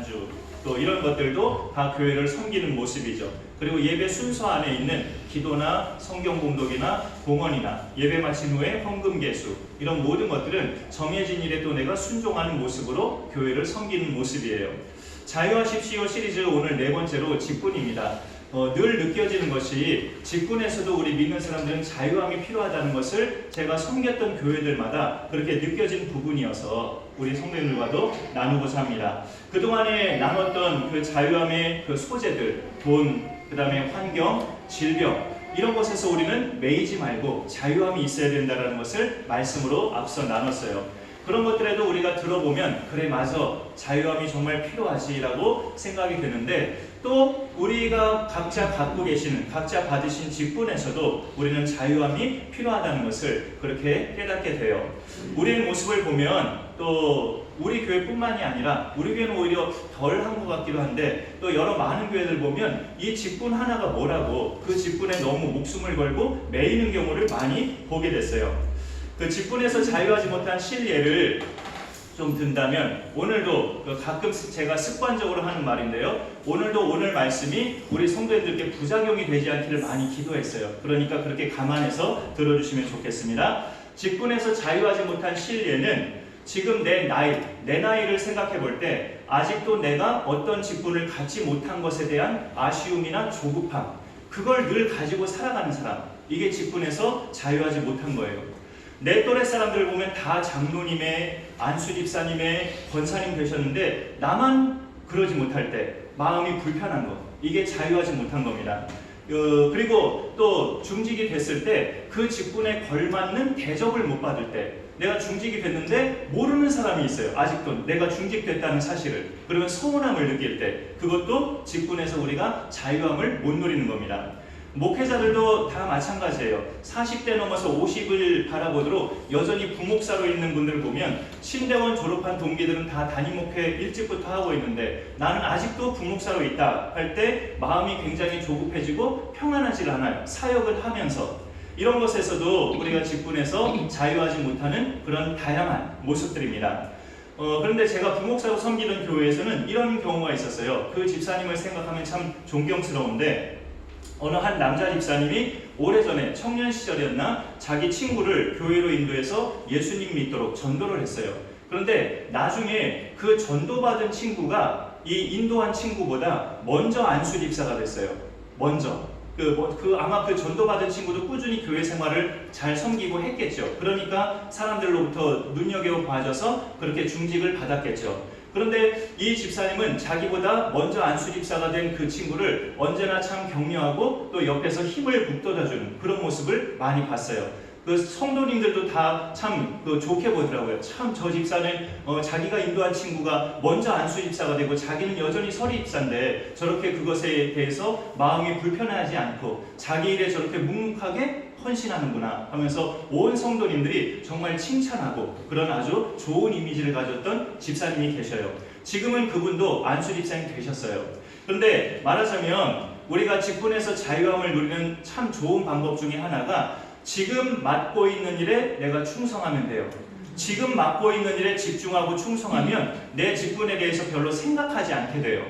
반주, 또 이런 것들도 다 교회를 섬기는 모습이죠. 그리고 예배 순서 안에 있는 기도나 성경 공독이나 봉헌이나 예배 마친 후에 헌금 개수, 이런 모든 것들은 정해진 일에 또 내가 순종하는 모습으로 교회를 섬기는 모습이에요. 자유하십시오 시리즈 오늘 네 번째로 직분입니다. 늘 느껴지는 것이 직분에서도 우리 믿는 사람들은 자유함이 필요하다는 것을 제가 섬겼던 교회들마다 그렇게 느껴진 부분이어서 우리 성도님들과도 나누고자 합니다. 그동안에 나눴던 그 자유함의 그 소재들, 돈, 그 다음에 환경, 질병, 이런 것에서 우리는 매이지 말고 자유함이 있어야 된다는 것을 말씀으로 앞서 나눴어요. 그런 것들에도 우리가 들어보면 그래 맞아, 자유함이 정말 필요하지라고 생각이 되는데, 또 우리가 각자 갖고 계시는, 각자 받으신 직분에서도 우리는 자유함이 필요하다는 것을 그렇게 깨닫게 돼요. 우리의 모습을 보면 또 우리 교회뿐만이 아니라 우리 교회는 오히려 덜한 것 같기도 한데, 또 여러 많은 교회들 보면 이 직분 하나가 뭐라고 그 직분에 너무 목숨을 걸고 매이는 경우를 많이 보게 됐어요. 그 직분에서 자유하지 못한 실례를 좀 든다면, 오늘도 가끔 제가 습관적으로 하는 말인데요, 오늘도 오늘 말씀이 우리 성도님들께 부작용이 되지 않기를 많이 기도했어요. 그러니까 그렇게 감안해서 들어주시면 좋겠습니다. 직분에서 자유하지 못한 실례는 지금 내 나이를 생각해 볼 때 아직도 내가 어떤 직분을 갖지 못한 것에 대한 아쉬움이나 조급함, 그걸 늘 가지고 살아가는 사람, 이게 직분에서 자유하지 못한 거예요. 내 또래 사람들 보면 다 장로님의, 안수 집사님의, 권사님 되셨는데 나만 그러지 못할 때 마음이 불편한 것, 이게 자유하지 못한 겁니다. 그리고 또 중직이 됐을 때 그 직분에 걸맞는 대접을 못 받을 때, 내가 중직이 됐는데 모르는 사람이 있어요. 아직도 내가 중직됐다는 사실을. 그러면 서운함을 느낄 때, 그것도 직분에서 우리가 자유함을 못 누리는 겁니다. 목회자들도 다 마찬가지예요. 40대 넘어서 50을 바라보도록 여전히 부목사로 있는 분들을 보면 신대원 졸업한 동기들은 다 담임 목회 일찍부터 하고 있는데 나는 아직도 부목사로 있다 할 때 마음이 굉장히 조급해지고 평안하지 않아요. 사역을 하면서. 이런 것에서도 우리가 직분에서 자유하지 못하는 그런 다양한 모습들입니다. 그런데 제가 부목사로 섬기던 교회에서는 이런 경우가 있었어요. 그 집사님을 생각하면 참 존경스러운데, 어느 한 남자 집사님이 오래전에 청년 시절이었나 자기 친구를 교회로 인도해서 예수님 믿도록 전도를 했어요. 그런데 나중에 그 전도받은 친구가 이 인도한 친구보다 먼저 안수 집사가 됐어요. 먼저. 아마 그 전도받은 친구도 꾸준히 교회 생활을 잘 섬기고 했겠죠. 그러니까 사람들로부터 눈여겨 봐져서 그렇게 중직을 받았겠죠. 그런데 이 집사님은 자기보다 먼저 안수 집사가 된 그 친구를 언제나 참 격려하고 또 옆에서 힘을 북돋아주는 그런 모습을 많이 봤어요. 그 성도님들도 다 참 좋게 보더라고요. 참 저 집사는 자기가 인도한 친구가 먼저 안수 집사가 되고 자기는 여전히 서리 집사인데 저렇게 그것에 대해서 마음이 불편하지 않고 자기 일에 저렇게 묵묵하게 헌신하는구나 하면서 온 성도님들이 정말 칭찬하고 그런 아주 좋은 이미지를 가졌던 집사님이 계셔요. 지금은 그분도 안수 집사님 되셨어요. 그런데 말하자면 우리가 직분에서 자유함을 누리는 참 좋은 방법 중에 하나가 지금 맡고 있는 일에 내가 충성하면 돼요. 지금 맡고 있는 일에 집중하고 충성하면 내 직분에 대해서 별로 생각하지 않게 돼요.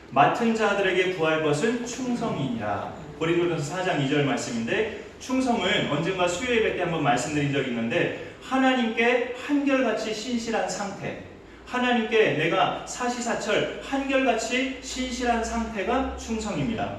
맡은 자들에게 구할 것은 충성이니라. 고린도전서 4장 2절 말씀인데, 충성은 언젠가 수요 예배 때 한번 말씀드린 적이 있는데, 하나님께 한결같이 신실한 상태, 하나님께 내가 사시사철 한결같이 신실한 상태가 충성입니다.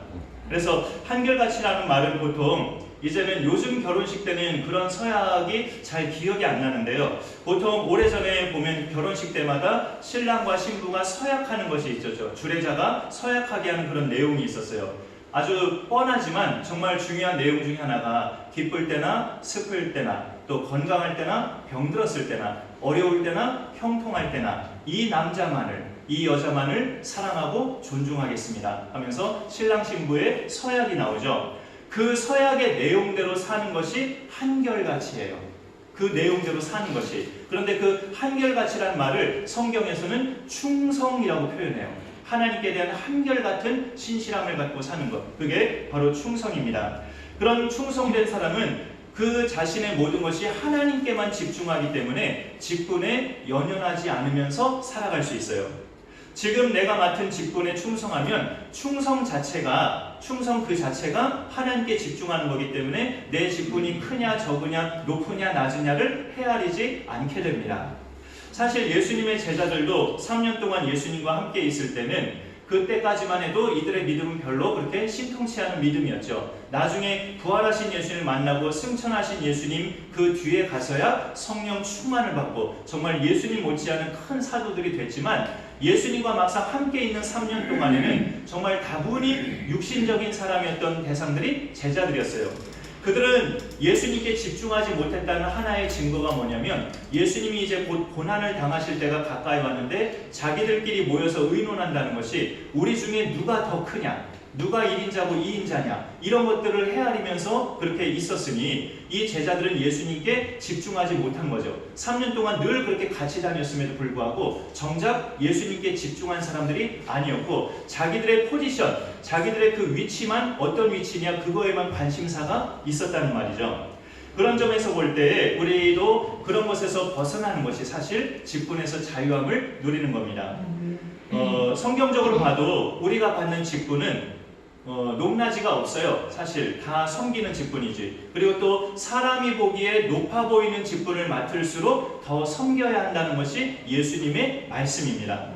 그래서 한결같이라는 말은 보통 이제는 요즘 결혼식 때는 그런 서약이 잘 기억이 안 나는데요. 보통 오래전에 보면 결혼식 때마다 신랑과 신부가 서약하는 것이 있었죠. 주례자가 서약하게 하는 그런 내용이 있었어요. 아주 뻔하지만 정말 중요한 내용 중에 하나가 기쁠 때나 슬플 때나 또 건강할 때나 병들었을 때나 어려울 때나 형통할 때나 이 남자만을, 이 여자만을 사랑하고 존중하겠습니다 하면서 신랑 신부의 서약이 나오죠. 그 서약의 내용대로 사는 것이 한결같이예요. 그 내용대로 사는 것이. 그런데 그 한결같이란 말을 성경에서는 충성이라고 표현해요. 하나님께 대한 한결같은 신실함을 갖고 사는 것, 그게 바로 충성입니다. 그런 충성된 사람은 그 자신의 모든 것이 하나님께만 집중하기 때문에 직분에 연연하지 않으면서 살아갈 수 있어요. 지금 내가 맡은 직분에 충성하면 충성 그 자체가 하나님께 집중하는 거기 때문에 내 직분이 크냐 적으냐 높으냐 낮으냐를 헤아리지 않게 됩니다. 사실 예수님의 제자들도 3년 동안 예수님과 함께 있을 때는 그때까지만 해도 이들의 믿음은 별로 그렇게 신통치 않은 믿음이었죠. 나중에 부활하신 예수님을 만나고 승천하신 예수님 그 뒤에 가서야 성령 충만을 받고 정말 예수님 못지않은 큰 사도들이 됐지만 예수님과 막상 함께 있는 3년 동안에는 정말 다분히 육신적인 사람이었던 대상들이 제자들이었어요. 그들은 예수님께 집중하지 못했다는 하나의 증거가 뭐냐면 예수님이 이제 곧 고난을 당하실 때가 가까이 왔는데 자기들끼리 모여서 의논한다는 것이 우리 중에 누가 더 크냐, 누가 1인자고 2인자냐 이런 것들을 헤아리면서 그렇게 있었으니 이 제자들은 예수님께 집중하지 못한 거죠. 3년 동안 늘 그렇게 같이 다녔음에도 불구하고 정작 예수님께 집중한 사람들이 아니었고 자기들의 포지션, 자기들의 그 위치만 어떤 위치냐 그거에만 관심사가 있었다는 말이죠. 그런 점에서 볼 때 우리도 그런 것에서 벗어나는 것이 사실 직분에서 자유함을 누리는 겁니다. 성경적으로 봐도 우리가 받는 직분은 높낮이가 없어요. 사실 다 섬기는 직분이지. 그리고 또 사람이 보기에 높아 보이는 직분을 맡을수록 더 섬겨야 한다는 것이 예수님의 말씀입니다.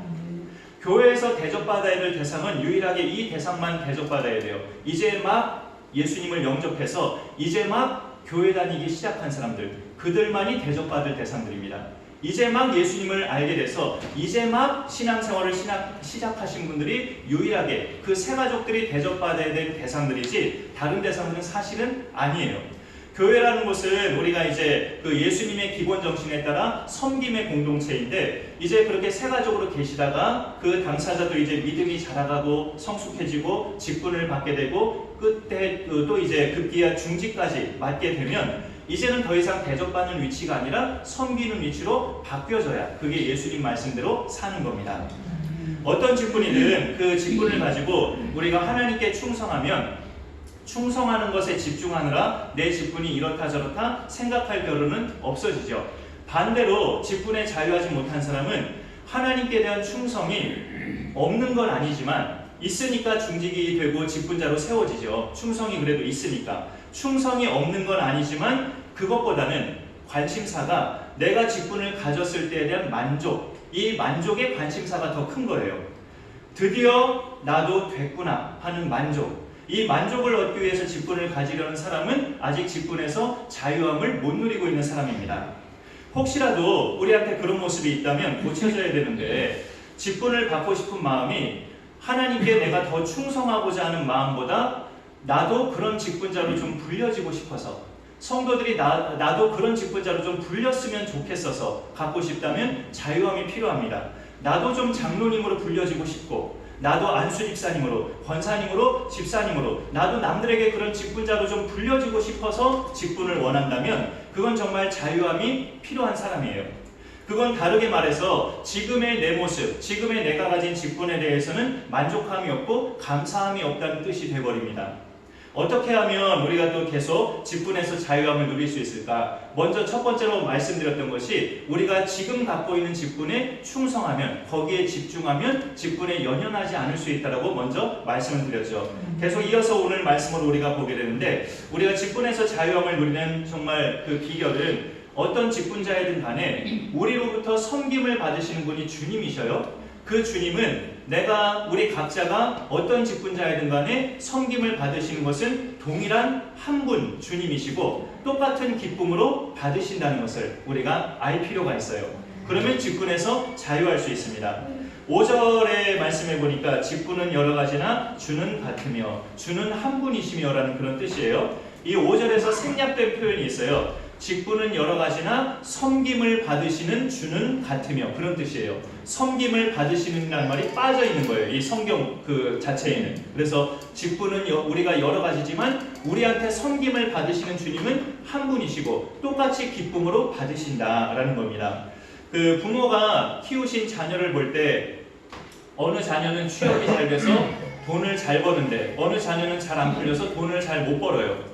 교회에서 대접받아야 될 대상은 유일하게 이 대상만 대접받아야 돼요. 이제 막 예수님을 영접해서 이제 막 교회 다니기 시작한 사람들, 그들만이 대접받을 대상들입니다. 이제 막 예수님을 알게 돼서 이제 막 신앙생활을 시작하신 분들이 유일하게 그 세 가족들이 대접받아야 될 대상들이지 다른 대상들은 사실은 아니에요. 교회라는 곳은 우리가 이제 그 예수님의 기본 정신에 따라 섬김의 공동체인데 이제 그렇게 세 가족으로 계시다가 그 당사자도 이제 믿음이 자라가고 성숙해지고 직분을 받게 되고 끝에 또 이제 급기야 중직까지 맡게 되면 이제는 더 이상 대접받는 위치가 아니라 섬기는 위치로 바뀌어져야 그게 예수님 말씀대로 사는 겁니다. 어떤 직분이든 그 직분을 가지고 우리가 하나님께 충성하면 충성하는 것에 집중하느라 내 직분이 이렇다 저렇다 생각할 겨를은 없어지죠. 반대로 직분에 자유하지 못한 사람은 하나님께 대한 충성이 없는 건 아니지만 있으니까 중직이 되고 직분자로 세워지죠. 충성이 그래도 있으니까. 충성이 없는 건 아니지만 그것보다는 관심사가 내가 직분을 가졌을 때에 대한 만족, 이 만족의 관심사가 더 큰 거예요. 드디어 나도 됐구나 하는 만족. 이 만족을 얻기 위해서 직분을 가지려는 사람은 아직 직분에서 자유함을 못 누리고 있는 사람입니다. 혹시라도 우리한테 그런 모습이 있다면 고쳐져야 되는데 직분을 받고 싶은 마음이 하나님께 내가 더 충성하고자 하는 마음보다 나도 그런 직분자로 좀 불려지고 싶어서 성도들이 나도 그런 직분자로 좀 불렸으면 좋겠어서 갖고 싶다면 자유함이 필요합니다. 나도 좀 장로님으로 불려지고 싶고 나도 안수집사님으로, 권사님으로, 집사님으로 나도 남들에게 그런 직분자로 좀 불려지고 싶어서 직분을 원한다면 그건 정말 자유함이 필요한 사람이에요. 그건 다르게 말해서 지금의 내 모습, 지금의 내가 가진 직분에 대해서는 만족함이 없고 감사함이 없다는 뜻이 되어버립니다. 어떻게 하면 우리가 또 계속 직분에서 자유함을 누릴 수 있을까? 먼저 첫 번째로 말씀드렸던 것이 우리가 지금 갖고 있는 직분에 충성하면, 거기에 집중하면 직분에 연연하지 않을 수 있다고 먼저 말씀을 드렸죠. 계속 이어서 오늘 말씀으로 우리가 보게 되는데 우리가 직분에서 자유함을 누리는 정말 그 비결은 어떤 직분자이든 간에 우리로부터 섬김을 받으시는 분이 주님이셔요. 그 주님은 우리 각자가 어떤 직분자이든 간에 섬김을 받으시는 것은 동일한 한 분 주님이시고 똑같은 기쁨으로 받으신다는 것을 우리가 알 필요가 있어요. 그러면 직분에서 자유할 수 있습니다. 5절에 말씀해 보니까 직분은 여러 가지나 주는 같으며 주는 한 분이시며 라는 그런 뜻이에요. 이 5절에서 생략된 표현이 있어요. 직분은 여러 가지나 섬김을 받으시는 주는 같으며 그런 뜻이에요. 섬김을 받으시는이라는 말이 빠져 있는 거예요. 이 성경 그 자체에는. 그래서 직분은 우리가 여러 가지지만 우리한테 섬김을 받으시는 주님은 한 분이시고 똑같이 기쁨으로 받으신다라는 겁니다. 그 부모가 키우신 자녀를 볼 때 어느 자녀는 취업이 잘 돼서 돈을 잘 버는데 어느 자녀는 잘 안 풀려서 돈을 잘 못 벌어요.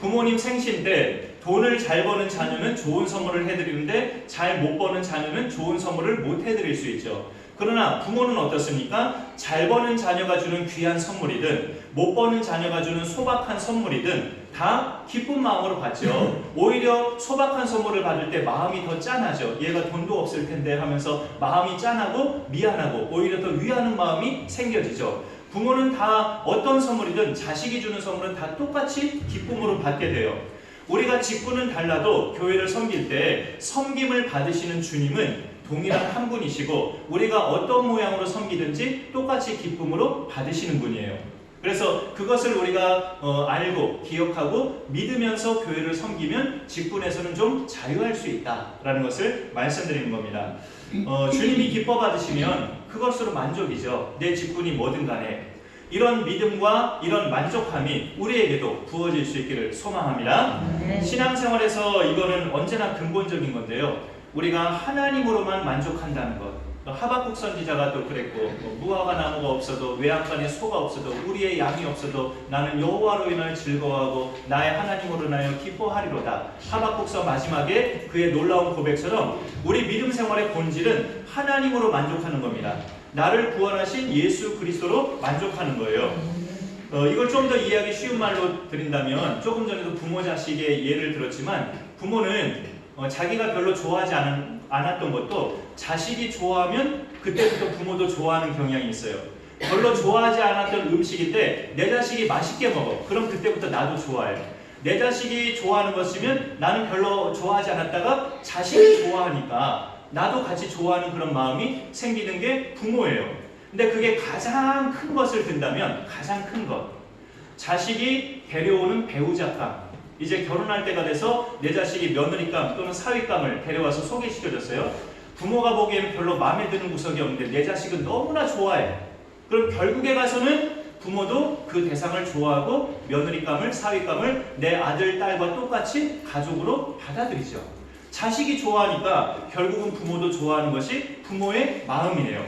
부모님 생신 때 돈을 잘 버는 자녀는 좋은 선물을 해드리는데 잘 못 버는 자녀는 좋은 선물을 못 해드릴 수 있죠. 그러나 부모는 어떻습니까? 잘 버는 자녀가 주는 귀한 선물이든 못 버는 자녀가 주는 소박한 선물이든 다 기쁜 마음으로 받죠. 오히려 소박한 선물을 받을 때 마음이 더 짠하죠. 얘가 돈도 없을 텐데 하면서 마음이 짠하고 미안하고 오히려 더 위하는 마음이 생겨지죠. 부모는 다 어떤 선물이든 자식이 주는 선물은 다 똑같이 기쁨으로 받게 돼요. 우리가 직분은 달라도 교회를 섬길 때 섬김을 받으시는 주님은 동일한 한 분이시고 우리가 어떤 모양으로 섬기든지 똑같이 기쁨으로 받으시는 분이에요. 그래서 그것을 우리가 알고 기억하고 믿으면서 교회를 섬기면 직분에서는 좀 자유할 수 있다라는 것을 말씀드리는 겁니다. 주님이 기뻐 받으시면 그것으로 만족이죠. 내 직분이 뭐든 간에 이런 믿음과 이런 만족함이 우리에게도 부어질 수 있기를 소망합니다. 신앙생활에서 이거는 언제나 근본적인 건데요. 우리가 하나님으로만 만족한다는 것. 하박국 선지자가 또 그랬고 무화과 나무가 없어도 외양간에 소가 없어도 우리의 양이 없어도 나는 여호와로 인하여 즐거워하고 나의 하나님으로 인하여 기뻐하리로다. 하박국서 마지막에 그의 놀라운 고백처럼 우리 믿음 생활의 본질은 하나님으로 만족하는 겁니다. 나를 구원하신 예수 그리스도로 만족하는 거예요. 이걸 좀 더 이해하기 쉬운 말로 드린다면 조금 전에도 부모 자식의 예를 들었지만 부모는 자기가 별로 좋아하지 않았던 것도 자식이 좋아하면 그때부터 부모도 좋아하는 경향이 있어요. 별로 좋아하지 않았던 음식인데 내 자식이 맛있게 먹어. 그럼 그때부터 나도 좋아해요. 내 자식이 좋아하는 것이면 나는 별로 좋아하지 않았다가 자식이 좋아하니까 나도 같이 좋아하는 그런 마음이 생기는 게 부모예요. 근데 그게 가장 큰 것을 든다면 가장 큰 것. 자식이 데려오는 배우자감. 이제 결혼할 때가 돼서 내 자식이 며느리감 또는 사위감을 데려와서 소개시켜줬어요. 부모가 보기에는 별로 마음에 드는 구석이 없는데 내 자식은 너무나 좋아해. 그럼 결국에 가서는 부모도 그 대상을 좋아하고 며느리감을 사위감을 내 아들, 딸과 똑같이 가족으로 받아들이죠. 자식이 좋아하니까 결국은 부모도 좋아하는 것이 부모의 마음이에요.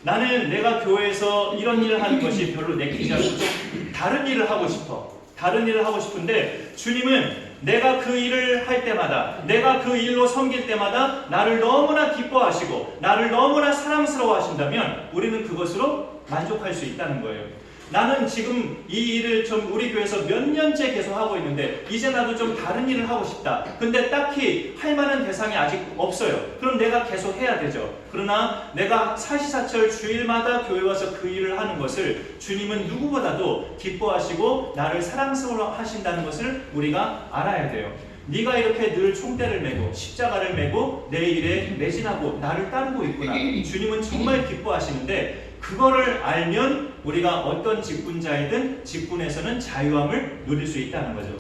나는 내가 교회에서 이런 일을 하는 것이 별로 내키지 않고 좀 다른 일을 하고 싶어. 다른 일을 하고 싶은데 주님은 내가 그 일을 할 때마다 내가 그 일로 섬길 때마다 나를 너무나 기뻐하시고 나를 너무나 사랑스러워 하신다면 우리는 그것으로 만족할 수 있다는 거예요. 나는 지금 이 일을 좀 우리 교회에서 몇 년째 계속 하고 있는데 이제 나도 좀 다른 일을 하고 싶다. 근데 딱히 할 만한 대상이 아직 없어요. 그럼 내가 계속 해야 되죠. 그러나 내가 사시사철 주일마다 교회 와서 그 일을 하는 것을 주님은 누구보다도 기뻐하시고 나를 사랑스러워 하신다는 것을 우리가 알아야 돼요. 네가 이렇게 늘 총대를 메고 십자가를 메고 내 일에 매진하고 나를 따르고 있구나. 주님은 정말 기뻐하시는데 그거를 알면 우리가 어떤 직분자이든 직분에서는 자유함을 누릴 수 있다는 거죠.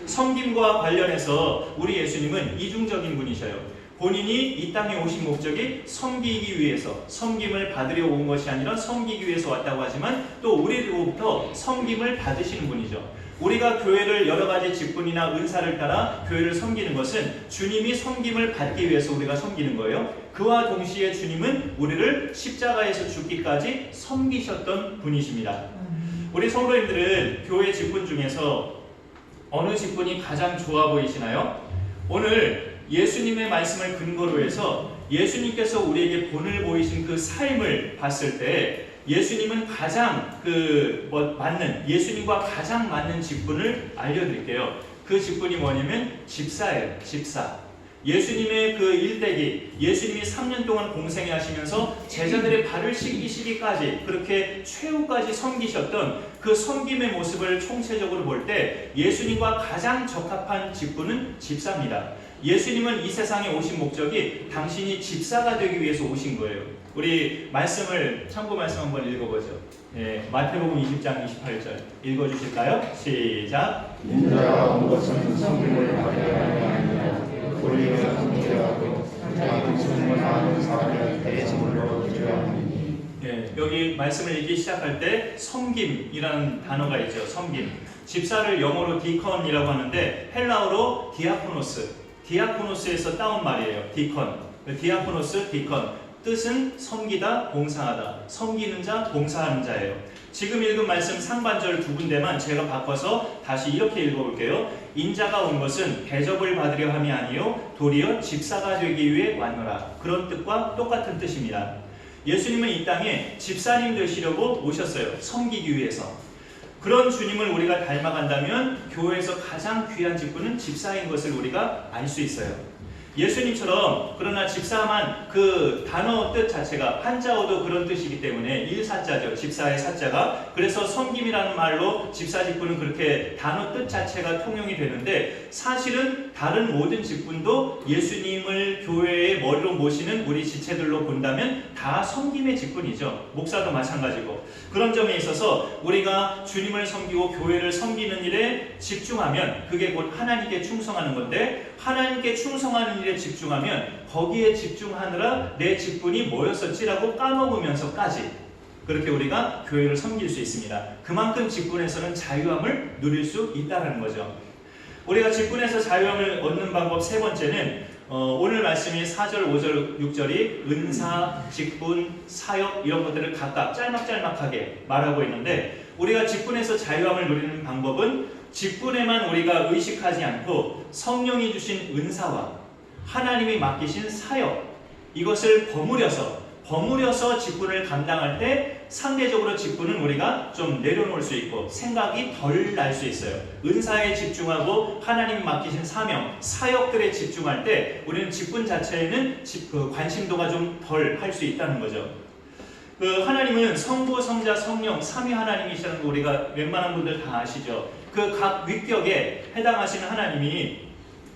섬김과 관련해서 우리 예수님은 이중적인 분이셔요. 본인이 이 땅에 오신 목적이 섬기기 위해서 섬김을 받으려 온 것이 아니라 섬기기 위해서 왔다고 하지만 또 우리로부터 섬김을 받으시는 분이죠. 우리가 교회를 여러 가지 직분이나 은사를 따라 교회를 섬기는 것은 주님이 섬김을 받기 위해서 우리가 섬기는 거예요. 그와 동시에 주님은 우리를 십자가에서 죽기까지 섬기셨던 분이십니다. 우리 성도님들은 교회 직분 중에서 어느 직분이 가장 좋아 보이시나요? 오늘 예수님의 말씀을 근거로 해서 예수님께서 우리에게 본을 보이신 그 삶을 봤을 때 예수님은 가장 맞는 예수님과 가장 맞는 직분을 알려드릴게요. 그 직분이 뭐냐면 집사예요. 집사. 예수님의 그 일대기, 예수님이 3년 동안 공생애 하시면서 제자들의 발을 씻기시기까지 그렇게 최후까지 섬기셨던 그 섬김의 모습을 총체적으로 볼 때 예수님과 가장 적합한 직분은 집사입니다. 예수님은 이 세상에 오신 목적이 당신이 집사가 되기 위해서 오신 거예요. 우리 말씀을 참고 말씀 한번 읽어보죠. 예, 마태복음 20장 28절 읽어주실까요? 시작. 인자가 온 것은 섬김을 받으려 함이 아니라 우리를 섬기려고 자기 죽음을 아는 사람을 대신으로 주려 함이니. 예, 여기 말씀을 읽기 시작할 때 섬김이라는 단어가 있죠. 섬김. 집사를 영어로 디컨이라고 하는데 헬라어로 디아코노스에서 따온 말이에요. 디아코노스, 디컨. 뜻은 섬기다, 봉사하다. 섬기는 자, 봉사하는 자예요. 지금 읽은 말씀 상반절 두 군데만 제가 바꿔서 다시 이렇게 읽어볼게요. 인자가 온 것은 대접을 받으려 함이 아니요 도리어 집사가 되기 위해 왔노라. 그런 뜻과 똑같은 뜻입니다. 예수님은 이 땅에 집사님 되시려고 오셨어요. 섬기기 위해서. 그런 주님을 우리가 닮아간다면 교회에서 가장 귀한 직분은 집사인 것을 우리가 알 수 있어요. 예수님처럼 그러나 집사만 그 단어 뜻 자체가 한자어도 그런 뜻이기 때문에 일사자죠. 집사의 사자가. 그래서 섬김이라는 말로 집사 직분은 그렇게 단어 뜻 자체가 통용이 되는데 사실은 다른 모든 직분도 예수님을 교회의 머리로 모시는 우리 지체들로 본다면 다 섬김의 직분이죠. 목사도 마찬가지고. 그런 점에 있어서 우리가 주님을 섬기고 교회를 섬기는 일에 집중하면 그게 곧 하나님께 충성하는 건데 하나님께 충성하는 일에 집중하면 거기에 집중하느라 내 직분이 뭐였었지라고 까먹으면서까지 그렇게 우리가 교회를 섬길 수 있습니다. 그만큼 직분에서는 자유함을 누릴 수 있다는 거죠. 우리가 직분에서 자유함을 얻는 방법 세 번째는 오늘 말씀이 4절, 5절, 6절이 은사, 직분, 사역 이런 것들을 각각 짤막짤막하게 말하고 있는데 우리가 직분에서 자유함을 누리는 방법은 직분에만 우리가 의식하지 않고 성령이 주신 은사와 하나님이 맡기신 사역 이것을 버무려서 직분을 감당할 때 상대적으로 직분은 우리가 좀 내려놓을 수 있고 생각이 덜 날 수 있어요. 은사에 집중하고 하나님이 맡기신 사명, 사역들에 집중할 때 우리는 직분 자체에는 관심도가 좀 덜 할 수 있다는 거죠. 하나님은 성부, 성자, 성령, 삼위 하나님이시라는 거 우리가 웬만한 분들 다 아시죠. 그 각 위격에 해당하시는 하나님이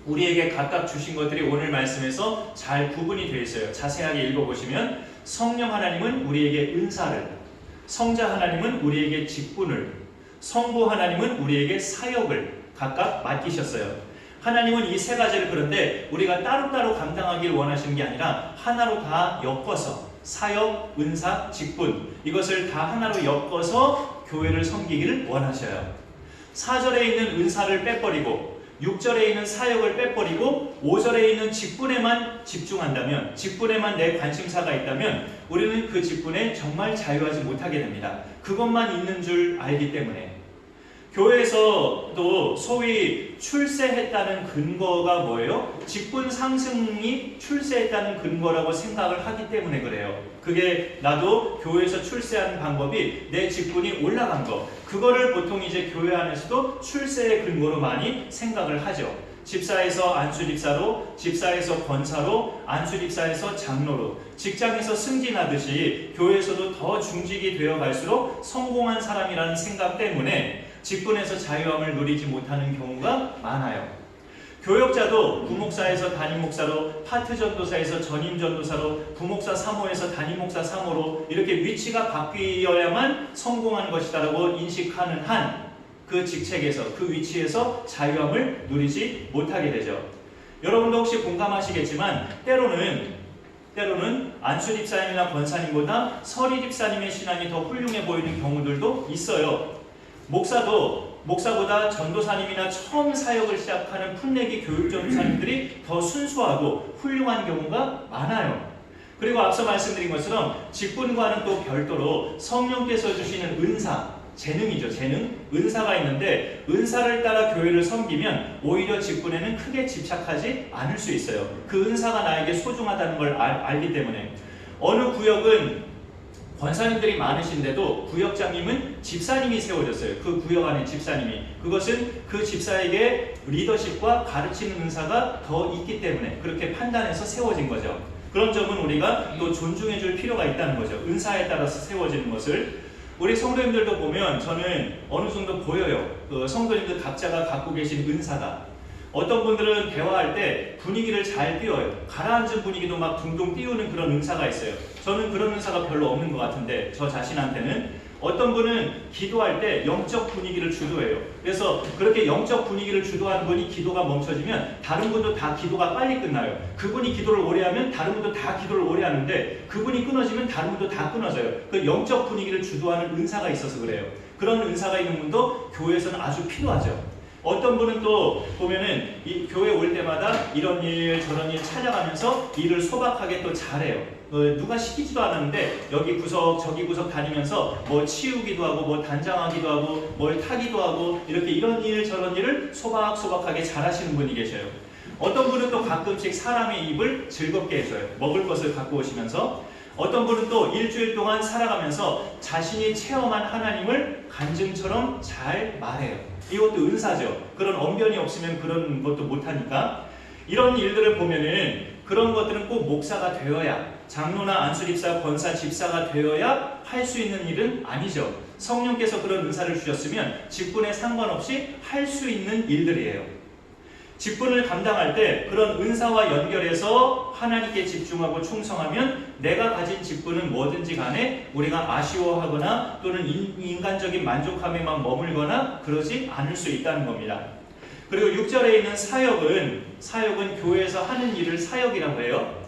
우리에게 각각 주신 것들이 오늘 말씀에서 잘 구분이 되어 있어요. 자세하게 읽어보시면 성령 하나님은 우리에게 은사를, 성자 하나님은 우리에게 직분을, 성부 하나님은 우리에게 사역을 각각 맡기셨어요. 하나님은 이 세 가지를 그런데 우리가 따로따로 감당하길 원하시는 게 아니라 하나로 다 엮어서 사역, 은사, 직분 이것을 다 하나로 엮어서 교회를 섬기기를 원하셔요. 4절에 있는 은사를 빼버리고 6절에 있는 사역을 빼버리고 5절에 있는 직분에만 집중한다면 직분에만 내 관심사가 있다면 우리는 그 직분에 정말 자유하지 못하게 됩니다. 그것만 있는 줄 알기 때문에 교회에서도 소위 출세했다는 근거가 뭐예요? 직분 상승이 출세했다는 근거라고 생각을 하기 때문에 그래요. 그게 나도 교회에서 출세하는 방법이 내 직분이 올라간 거 그거를 보통 이제 교회 안에서도 출세의 근거로 많이 생각을 하죠. 집사에서 안수집사로, 집사에서 권사로, 안수집사에서 장로로 직장에서 승진하듯이 교회에서도 더 중직이 되어 갈수록 성공한 사람이라는 생각 때문에 직분에서 자유함을 누리지 못하는 경우가 많아요. 교역자도 부목사에서 담임목사로, 파트전도사에서 전임전도사로, 부목사 3호에서 담임목사 3호로 이렇게 위치가 바뀌어야만 성공한 것이다라고 인식하는 한 그 직책에서, 그 위치에서 자유함을 누리지 못하게 되죠. 여러분도 혹시 공감하시겠지만 때로는 안수집사님이나 권사님보다 서리집사님의 신앙이 더 훌륭해 보이는 경우들도 있어요. 목사보다 전도사님이나 처음 사역을 시작하는 풋내기 교육전도사님들이 더 순수하고 훌륭한 경우가 많아요. 그리고 앞서 말씀드린 것처럼 직분과는 또 별도로 성령께서 주시는 은사, 재능이죠. 재능, 은사가 있는데 은사를 따라 교회를 섬기면 오히려 직분에는 크게 집착하지 않을 수 있어요. 그 은사가 나에게 소중하다는 걸 알기 때문에 어느 구역은 권사님들이 많으신데도 구역장님은 집사님이 세워졌어요. 그 구역 안에 집사님이. 그것은 그 집사에게 리더십과 가르치는 은사가 더 있기 때문에 그렇게 판단해서 세워진 거죠. 그런 점은 우리가 또 존중해 줄 필요가 있다는 거죠. 은사에 따라서 세워지는 것을. 우리 성도님들도 보면 저는 어느 정도 보여요. 성도님들 각자가 갖고 계신 은사가. 어떤 분들은 대화할 때 분위기를 잘 띄워요. 가라앉은 분위기도 막 둥둥 띄우는 그런 은사가 있어요. 저는 그런 은사가 별로 없는 것 같은데 저 자신한테는. 어떤 분은 기도할 때 영적 분위기를 주도해요. 그래서 그렇게 영적 분위기를 주도하는 분이 기도가 멈춰지면 다른 분도 다 기도가 빨리 끝나요. 그분이 기도를 오래 하면 다른 분도 다 기도를 오래 하는데 그분이 끊어지면 다른 분도 다 끊어져요. 그 영적 분위기를 주도하는 은사가 있어서 그래요. 그런 은사가 있는 분도 교회에서는 아주 필요하죠. 어떤 분은 또 보면은 이 교회 올 때마다 이런 일 저런 일 찾아가면서 일을 소박하게 또 잘해요. 누가 시키지도 않았는데 여기 구석 저기 구석 다니면서 뭐 치우기도 하고 뭐 단장하기도 하고 뭘 타기도 하고 이렇게 이런 일 저런 일을 소박소박하게 잘하시는 분이 계셔요. 어떤 분은 또 가끔씩 사람의 입을 즐겁게 해줘요. 먹을 것을 갖고 오시면서 어떤 분은 또 일주일 동안 살아가면서 자신이 체험한 하나님을 간증처럼 잘 말해요. 이것도 은사죠. 그런 언변이 없으면 그런 것도 못하니까. 이런 일들을 보면은 그런 것들은 꼭 목사가 되어야, 장로나 안수집사, 권사, 집사가 되어야 할 수 있는 일은 아니죠. 성령께서 그런 은사를 주셨으면 직분에 상관없이 할 수 있는 일들이에요. 직분을 감당할 때 그런 은사와 연결해서 하나님께 집중하고 충성하면 내가 가진 직분은 뭐든지 간에 우리가 아쉬워하거나 또는 인간적인 만족함에만 머물거나 그러지 않을 수 있다는 겁니다. 그리고 6절에 있는 사역은 교회에서 하는 일을 사역이라고 해요.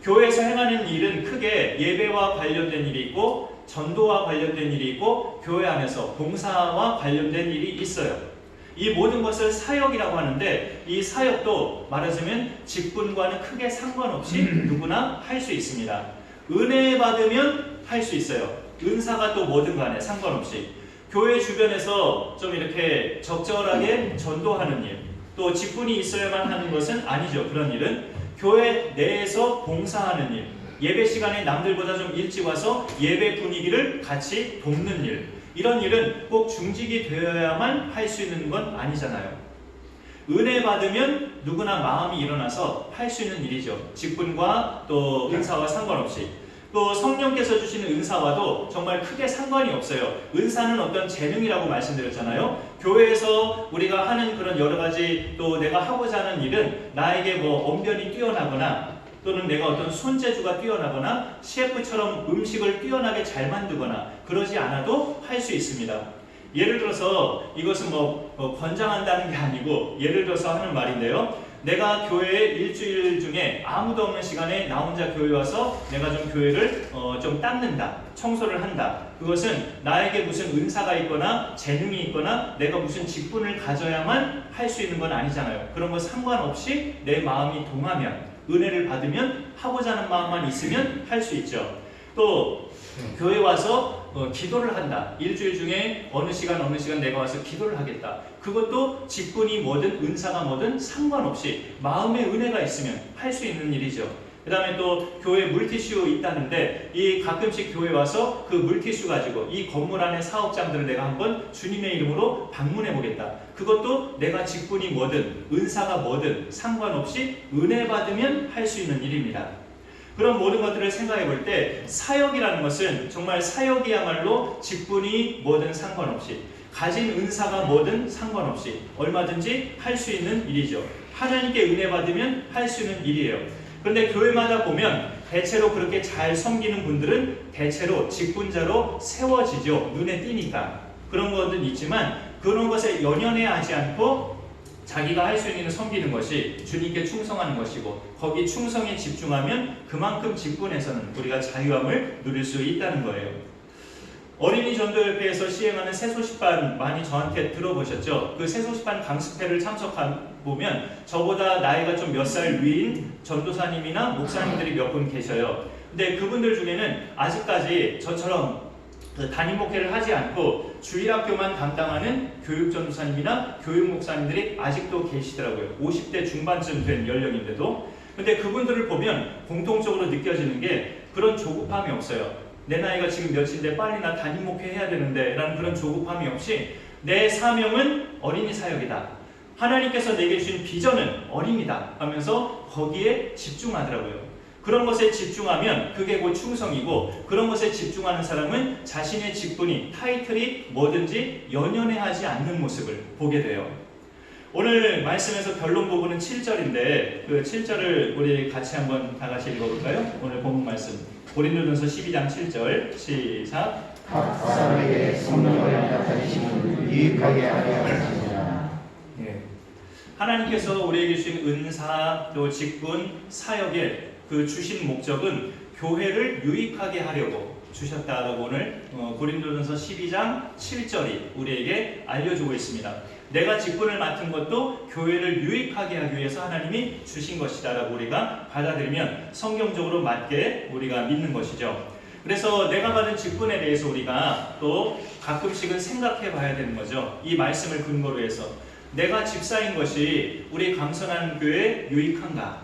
교회에서 행하는 일은 크게 예배와 관련된 일이 있고 전도와 관련된 일이 있고 교회 안에서 봉사와 관련된 일이 있어요. 이 모든 것을 사역이라고 하는데 이 사역도 말하자면 직분과는 크게 상관없이 누구나 할 수 있습니다. 은혜 받으면 할 수 있어요. 은사가 또 뭐든 간에 상관없이 교회 주변에서 좀 이렇게 적절하게 전도하는 일, 또 직분이 있어야만 하는 것은 아니죠. 그런 일은 교회 내에서 봉사하는 일, 예배 시간에 남들보다 좀 일찍 와서 예배 분위기를 같이 돕는 일, 이런 일은 꼭 중직이 되어야만 할 수 있는 건 아니잖아요. 은혜 받으면 누구나 마음이 일어나서 할 수 있는 일이죠. 직분과 또 은사와 상관없이. 또 성령께서 주시는 은사와도 정말 크게 상관이 없어요. 은사는 어떤 재능이라고 말씀드렸잖아요. 교회에서 우리가 하는 그런 여러 가지 또 내가 하고자 하는 일은 나에게 뭐 언변이 뛰어나거나 또는 내가 어떤 손재주가 뛰어나거나 셰프처럼 음식을 뛰어나게 잘 만들거나 그러지 않아도 할 수 있습니다. 예를 들어서 이것은 권장한다는 게 아니고 예를 들어서 하는 말인데요. 내가 교회에 일주일 중에 아무도 없는 시간에 나 혼자 교회 와서 내가 좀 교회를 좀 닦는다, 청소를 한다. 그것은 나에게 무슨 은사가 있거나 재능이 있거나 내가 무슨 직분을 가져야만 할 수 있는 건 아니잖아요. 그런 거 상관없이 내 마음이 동하면, 은혜를 받으면, 하고자 하는 마음만 있으면 할 수 있죠. 또 교회 와서 기도를 한다. 일주일 중에 어느 시간 내가 와서 기도를 하겠다. 그것도 직분이 뭐든 은사가 뭐든 상관없이 마음의 은혜가 있으면 할 수 있는 일이죠. 그 다음에 또 교회 물티슈 있다는데 이 가끔씩 교회 와서 그 물티슈 가지고 이 건물 안의 사업장들을 내가 한번 주님의 이름으로 방문해 보겠다. 그것도 내가 직분이 뭐든 은사가 뭐든 상관없이 은혜 받으면 할 수 있는 일입니다. 그런 모든 것들을 생각해 볼 때 사역이라는 것은 정말 사역이야말로 직분이 뭐든 상관없이 가진 은사가 뭐든 상관없이 얼마든지 할 수 있는 일이죠. 하나님께 은혜 받으면 할 수 있는 일이에요. 그런데 교회마다 보면 대체로 그렇게 잘 섬기는 분들은 대체로 직분자로 세워지죠. 눈에 띄니까. 그런 것은 있지만 그런 것에 연연해 하지 않고 자기가 할 수 있는 섬기는 것이 주님께 충성하는 것이고 거기 충성에 집중하면 그만큼 직분에서는 우리가 자유함을 누릴 수 있다는 거예요. 어린이 전도협회에서 시행하는 새소식반 많이 저한테 들어보셨죠? 그 새소식반 강습회를 참석해보면 저보다 나이가 좀 몇 살 위인 전도사님이나 목사님들이 몇 분 계셔요. 근데 그분들 중에는 아직까지 저처럼 담임 목회를 하지 않고 주일학교만 담당하는 교육전도사님이나 교육목사님들이 아직도 계시더라고요. 50대 중반쯤 된 연령인데도. 근데 그분들을 보면 공통적으로 느껴지는 게 그런 조급함이 없어요. 내 나이가 지금 몇인데 빨리 나 담임 목회해야 되는데 라는 그런 조급함이 없이 내 사명은 어린이 사역이다. 하나님께서 내게 주신 비전은 어린이다 하면서 거기에 집중하더라고요. 그런 것에 집중하면 그게 곧 충성이고 그런 것에 집중하는 사람은 자신의 직분이 타이틀이 뭐든지 연연해 하지 않는 모습을 보게 돼요. 오늘 말씀에서 결론 부분은 7절인데 그 7절을 우리 같이 한번 다 같이 읽어볼까요? 오늘 본문 말씀 고린도전서 12장 7절 시작. 각 사람에게 성령을 나타내시는 유익하게 하려 하시니라. 하나님께서 우리에게 주신 은사 또 직분 사역의 그 주신 목적은 교회를 유익하게 하려고 주셨다라고 오늘 고린도전서 12장 7절이 우리에게 알려주고 있습니다. 내가 직분을 맡은 것도 교회를 유익하게 하기 위해서 하나님이 주신 것이다라고 우리가 받아들이면 성경적으로 맞게 우리가 믿는 것이죠. 그래서 내가 받은 직분에 대해서 우리가 또 가끔씩은 생각해 봐야 되는 거죠. 이 말씀을 근거로 해서 내가 집사인 것이 우리 강선한 교회에 유익한가?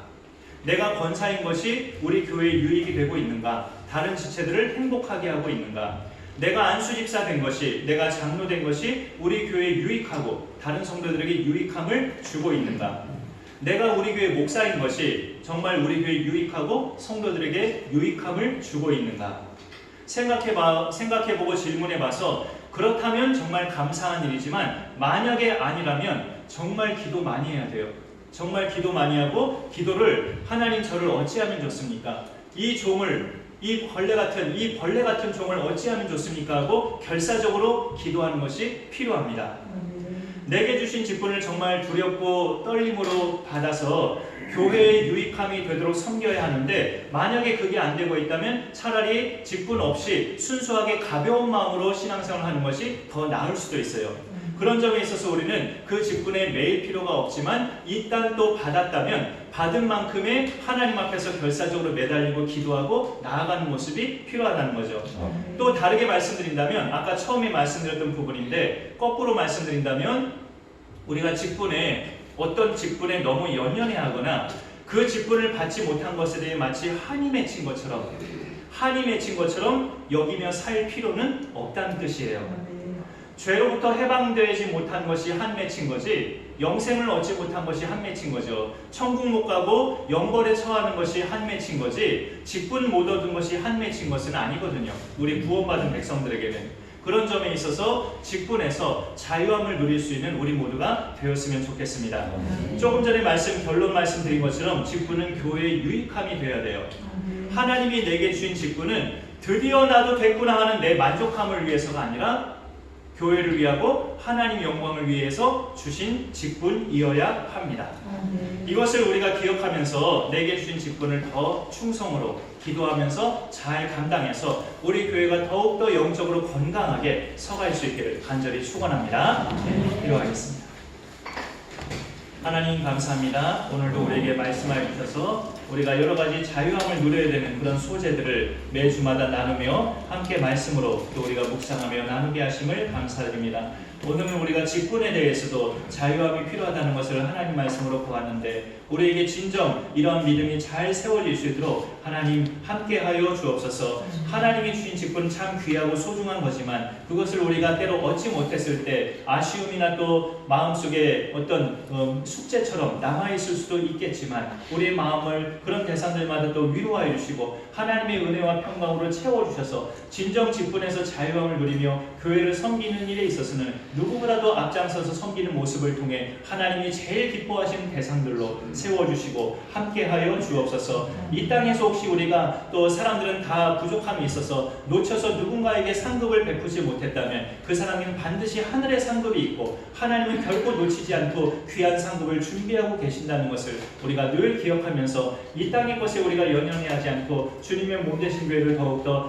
내가 권사인 것이 우리 교회에 유익이 되고 있는가? 다른 지체들을 행복하게 하고 있는가? 내가 안수집사 된 것이, 내가 장로 된 것이 우리 교회에 유익하고 다른 성도들에게 유익함을 주고 있는가? 내가 우리 교회 목사인 것이 정말 우리 교회에 유익하고 성도들에게 유익함을 주고 있는가? 생각해보고 질문해봐서 그렇다면 정말 감사한 일이지만 만약에 아니라면 정말 기도 많이 해야 돼요. 정말 기도 많이 하고 기도를 하나님 저를 어찌하면 좋습니까? 이 벌레 같은 종을 어찌하면 좋습니까? 하고 결사적으로 기도하는 것이 필요합니다. 내게 주신 직분을 정말 두렵고 떨림으로 받아서 교회의 유익함이 되도록 섬겨야 하는데 만약에 그게 안 되고 있다면 차라리 직분 없이 순수하게 가벼운 마음으로 신앙생활을 하는 것이 더 나을 수도 있어요. 그런 점에 있어서 우리는 그 직분에 매일 필요가 없지만 일단 또 받았다면 받은 만큼의 하나님 앞에서 결사적으로 매달리고 기도하고 나아가는 모습이 필요하다는 거죠. 또 다르게 말씀드린다면 아까 처음에 말씀드렸던 부분인데 거꾸로 말씀드린다면 우리가 어떤 직분에 너무 연연해하거나 그 직분을 받지 못한 것에 대해 마치 한이 맺힌 것처럼 여기며 살 필요는 없다는 뜻이에요. 죄로부터 해방되지 못한 것이 한 맺힌 거지 영생을 얻지 못한 것이 한 맺힌 거죠. 천국 못 가고 영벌에 처하는 것이 한 맺힌 거지 직분 못 얻은 것이 한 맺힌 것은 아니거든요. 우리 구원받은 백성들에게는. 그런 점에 있어서 직분에서 자유함을 누릴 수 있는 우리 모두가 되었으면 좋겠습니다. 조금 전에 결론 말씀드린 것처럼 직분은 교회의 유익함이 되어야 돼요. 하나님이 내게 주신 직분은 드디어 나도 됐구나 하는 내 만족함을 위해서가 아니라 교회를 위하고 하나님 영광을 위해서 주신 직분이어야 합니다. 이것을 우리가 기억하면서 내게 주신 직분을 더 충성으로 기도하면서 잘 감당해서 우리 교회가 더욱더 영적으로 건강하게 서갈 수 있기를 간절히 축원합니다. 기도하겠습니다. 하나님 감사합니다. 오늘도 우리에게 말씀하여 주셔서 우리가 여러 가지 자유함을 누려야 되는 그런 소재들을 매주마다 나누며 함께 말씀으로 또 우리가 묵상하며 나누게 하심을 감사드립니다. 오늘은 우리가 직분에 대해서도 자유함이 필요하다는 것을 하나님 말씀으로 보았는데 우리에게 진정 이런 믿음이 잘 세워질 수 있도록 하나님 함께하여 주옵소서. 하나님이 주신 직분은 참 귀하고 소중한 거지만 그것을 우리가 때로 얻지 못했을 때 아쉬움이나 또 마음속에 어떤 숙제처럼 남아있을 수도 있겠지만 우리의 마음을 그런 대상들마다 또 위로하여 주시고 하나님의 은혜와 평강으로 채워주셔서 진정 직분에서 자유함을 누리며 교회를 섬기는 일에 있어서는 누구보다도 앞장서서 섬기는 모습을 통해 하나님이 제일 기뻐하시는 대상들로 세워주시고 함께하여 주옵소서. 이 땅에서 혹시 우리가 또 사람들은 다 부족함이 있어서 놓쳐서 누군가에게 상급을 베푸지 못했다면 그 사람은 반드시 하늘의 상급이 있고 하나님은 결코 놓치지 않고 귀한 상급을 준비하고 계신다는 것을 우리가 늘 기억하면서 이 땅의 것에 우리가 연연해하지 않고 주님의 몸 되신 교회를 더욱더